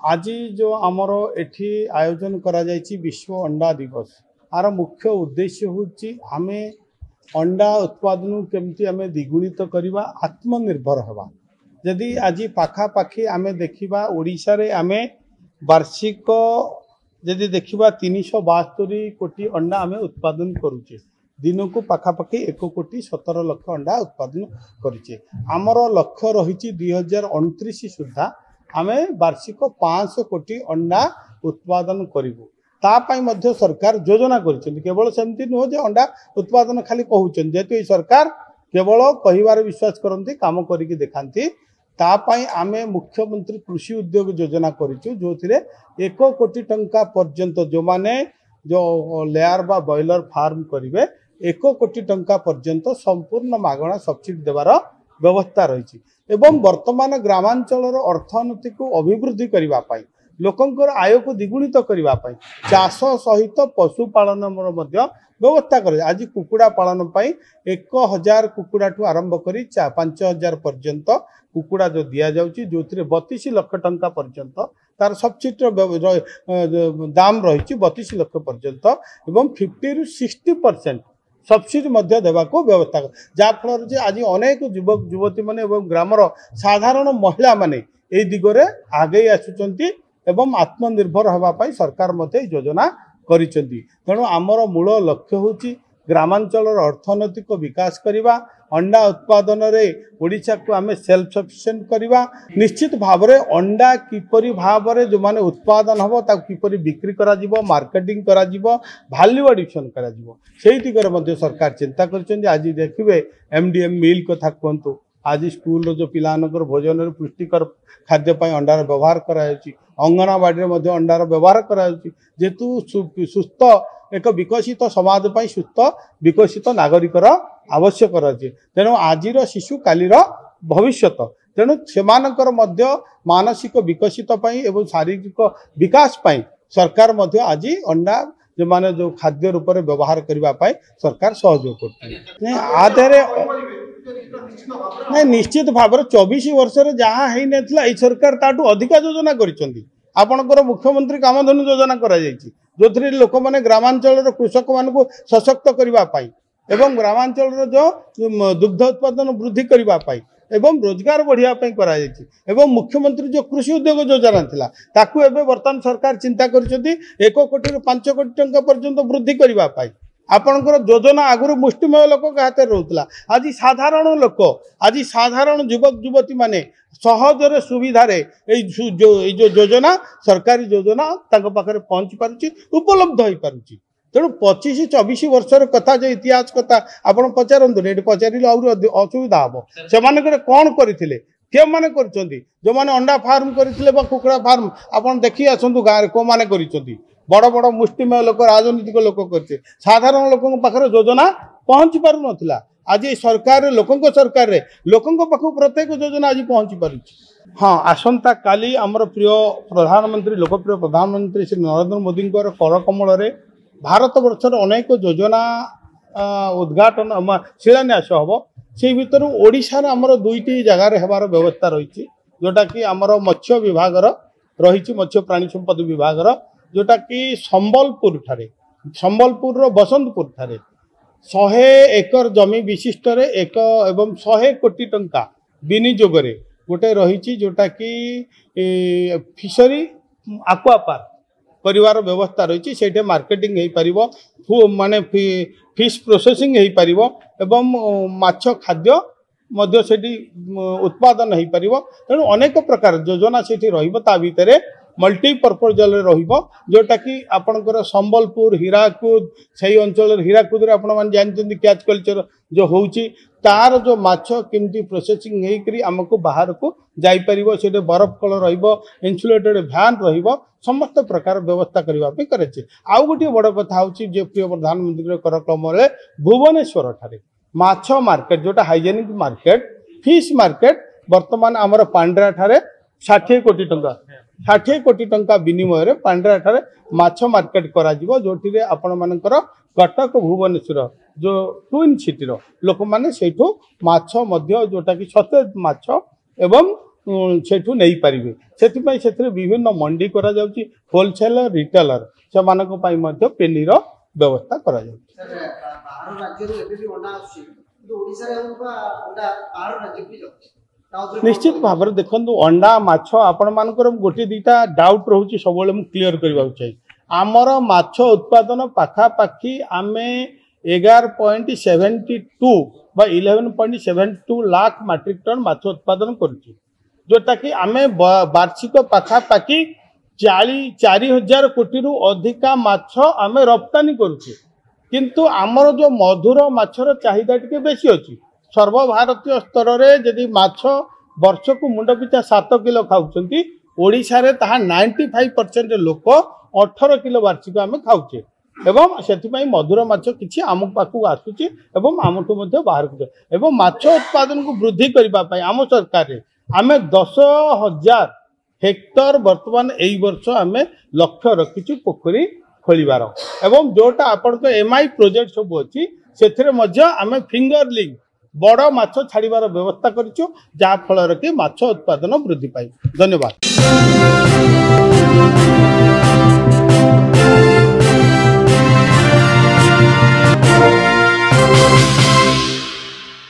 आज जो आमर एठी आयोजन करा जायछि विश्व अंडा दिवस आर मुख्य उद्देश्य होछि आमे अंडा उत्पादन केमती आमे द्विगुणित करवा आत्मनिर्भर हवा। यदि आज पाखापाखि आमे देखिबा ओडिशा रे आमे वार्षिक यदि देखिबा 372 कोटी अंडा आमे उत्पादन करूचे। दिन को पाखापाखि 1 कोटी 17 लाख अंडा उत्पादन करूचे। आमर लक्ष्य रही 2029 सुधा आमे वार्षिक 500 कोटी अंडा उत्पादन करूँ। तापाई मध्य सरकार योजना करिसेंती। केवल सेमती नुह जे अंडा उत्पादन खाली कहउछन, जेतु ए सरकार केवल कहिबार विश्वास करती काम करिके देखांती। तापाई आमे मुख्यमंत्री कृषि उद्योग योजना करिछु, जोथिरे 1 कोटी टंका पर्यंत जो माने जो लेयर बा बॉयलर फार्म करिवे 1 कोटी टंका पर्यंत संपूर्ण मागणा सब्सिडी देवार व्यवस्था रही। एवं वर्तमान ग्रामांचल अर्थनीति को अभिवृद्धि करने लोकंकर आय को द्विगुणित करने चाष सहित पशुपालन व्यवस्था कर। आज कुकुड़ा पालन 1000 कुकुड़ा ठू आरंभ कर 5000 पर्यंत कुकुड़ा जो दि जाउची, जो 32 लाख टंका पर्यंत तार सब्सिडी दाम रही 32 लाख पर्यंत एवं 50 ରୁ 60% सब्सिडी मध्य देवाको व्यवस्था जाफल आज अनेक युवक युवती माने एवं ग्रामर साधारण महिला माने ए दिगरे आगे आसुचंती एवं आत्मनिर्भर हवा पाई सरकार मते योजना करिसंती। तेणु आमर मूल लक्ष्य होची ग्रामांचल अर्थनैतिक विकास करिवा, अंडा उत्पादन रे ओडिशा को आमे सेल्फ सफिशिएंट करिवा। निश्चित भाव रे अंडा किपरि भाव रे जो माने उत्पादन हबो ता किपरि बिक्री करा जिवो, मार्केटिंग करा जिवो, वैल्यू एडिशन करा जिवो, सेही दिगरे मध्ये सरकार चिंता करछन। आज देखिबे एमडीएम मिल कथा कहंतु, आज स्कूल जो पिलानकर भोजन रे पुष्टिकर खाद्य पाई अंडार व्यवहार करायछि, अंगनवाड़ी रे मध्ये अंडार व्यवहार करायछि, जेतु सुस्थ एक विकसित समाज पाई सुस्थ विकसित नागरिकर आवश्यक रही। तेणु आजिर शिशु कालीर भविष्य। तेणु सेमानकर मध्य मानसिक विकसित पाई एवं शारीरिक विकास पाई सरकार मध्य आज अंडा जो माने जो खाद्य रूप में व्यवहार करने पाई सरकार सहयोग करते। आधे निश्चित भाव 24 वर्ष जहाँ है नथिला सरकार ताटू अधिक योजना करिसेंती। आपणकर मुख्यमंत्री कामधेनु योजना करा जायछि, जो लोक मैंने ग्रामांचल कृषक मान को सशक्त करने एवं ग्रामांचल जो दुग्ध उत्पादन वृद्धि करने एवं रोजगार बढ़ियापी एवं मुख्यमंत्री जो कृषि उद्योग योजना थिला ताकू एबे वर्तमान सरकार चिंता करिसेंती 1 कोटी ରୁ 5 कोटी टंका पर्यंत वृद्धि करने। आपणकर योजना आगुरी मुष्टिमेय लोक हाथ रोला, आज साधारण लोक आज साधारण युवक युवती माने सहजरे सुविधारे जो योजना सरकारी योजना तांको पाखरे पहुंची पारुची, उपलब्ध होई पारुची। तेणु 25-24 वर्षर कथा जो इतिहास कथा आपण पचारंतु ने पचारिले असुविधा हम से कौन करथिले के माने करछंती। जो माने अंडा फार्म करथिले बा कुकुड़ा फार्म आपण देखि आसंतु गाँ रे को माने करिसंती। बड़ बड़ मुष्टिमेय लोक राजनीतिक लोक करते, साधारण लोक पाखरे योजना पहुंची पारु नथिला। आज सरकार लोकंक सरकार रे लोकंक पाखु प्रत्येक योजना आज पहुंची पारुची। हाँ, आसंता काली आमर प्रिय प्रधानमंत्री लोकप्रिय प्रधानमंत्री श्री नरेंद्र मोदी कर कमल रे भारत वर्षर अनेक योजना उद्घाटन शिलान्यास हम। से भर ओडिशा रे आमर 2टी जगार हेबार व्यवस्था रही, जोटा कि आमर मत्स्य विभाग रही, मत्स्य प्राणी संपद विभाग जोटा कि संबलपुर ठारे संबलपुर बसंतपुर ठारे 100 एकर जमी विशिष्ट रे 100 कोटी टंका विनियोग रे गोटे रही, जोटा कि फिशरी आक्वा पार्क परिवार व्यवस्था रही। से मार्केटिंग हो पार माने फिश प्रोसेसिंग हो पार एवं माछ खाद्य मध्य सेठी उत्पादन हो पार। तेणु अनेक प्रकार योजना सेठी रहिबो। ता भितरे मल्टीपर्पजल रहिबो, जोटा कि आपणकर संबलपुर हीराकुद से अंचल हीराकुद रे आपण मान जानते कैच कल्चर जो होउची तार जो माछ केमती प्रोसेसिंग होकरी आमको बाहर को जाई परिबो। सेटे बरफ कल रहिबो, इन्सुलेटेड भ्यान रहिबो, समस्त प्रकार व्यवस्था करबा पे करेछि। आउ गोटे बड़ कथा होउची जे प्रिय प्रधानमंत्री कर कमले भुवनेश्वर ठारे माछ मार्केट जोटा हाइजेनिक मार्केट फिश मार्केट वर्तमान आमर पांड्रा ठारे 60 कोटी टंका 60 कोटी टंका विनिमय रे पांड्रा ठारे माछ मार्केट करा जिवो, जोठी रे आपण मानकर कटक भुवनेश्वर जो ट्विन सिटी रो लोक माने सेठो माछ मध्य जोटा कि सतेज माछ एवं सेठू नहीं पारिबे सेथिपई सेथिरे विभिन्न मंडी करा जाउची होलसेलर रिटेलर सेमानक पई मध्ये पेनीर व्यवस्था करा जाउची बाहर राज्य रो एबी अंडा आसी तो ओडिसा रे अंडा बाहर राज्य भी जाउची निश्चित भाव में देखो अंडा माछ आपण मानकर गोटे दीटा डाउट रोचे सब क्लीयर करने चाहिए आमर माछ उत्पादन पाखापाखि आम 11.72 बा 11.72 लाख मैट्रिक टन माछ उत्पादन करुचे जोटा कि आम वार्षिक पाखापाखि 4,000 कोटी रु अधिका माछ आम रप्तानी करुचे किंतु आमर जो मधुर माछर चाहिदा टिके बेसी अच्छी सर्वभारतीय स्तर में जदि माछ वर्ष को मुंड पिछा 7 किलो खाऊंट ओडिशा रे ताहा 95% लोक 18 किलो वार्षिक आम खाऊचे एवं से मधुर माछ किसी आम पाखक आसूची एवं आमठू बाहर एवं माछ उत्पादन को वृद्धि करने आम सरकार आम 10,000 हेक्टर बर्तमान यही वर्ष आम लक्ष्य रखीचु पोखरी खोलिबार एवं जोटा आपण एमआई प्रोजेक्ट सब अच्छी से आम फिंगरलिंग बड़ माछ छाड़बार व्यवस्था करिछु जहा फल कि माछ उत्पादन वृद्धि पाई। धन्यवाद।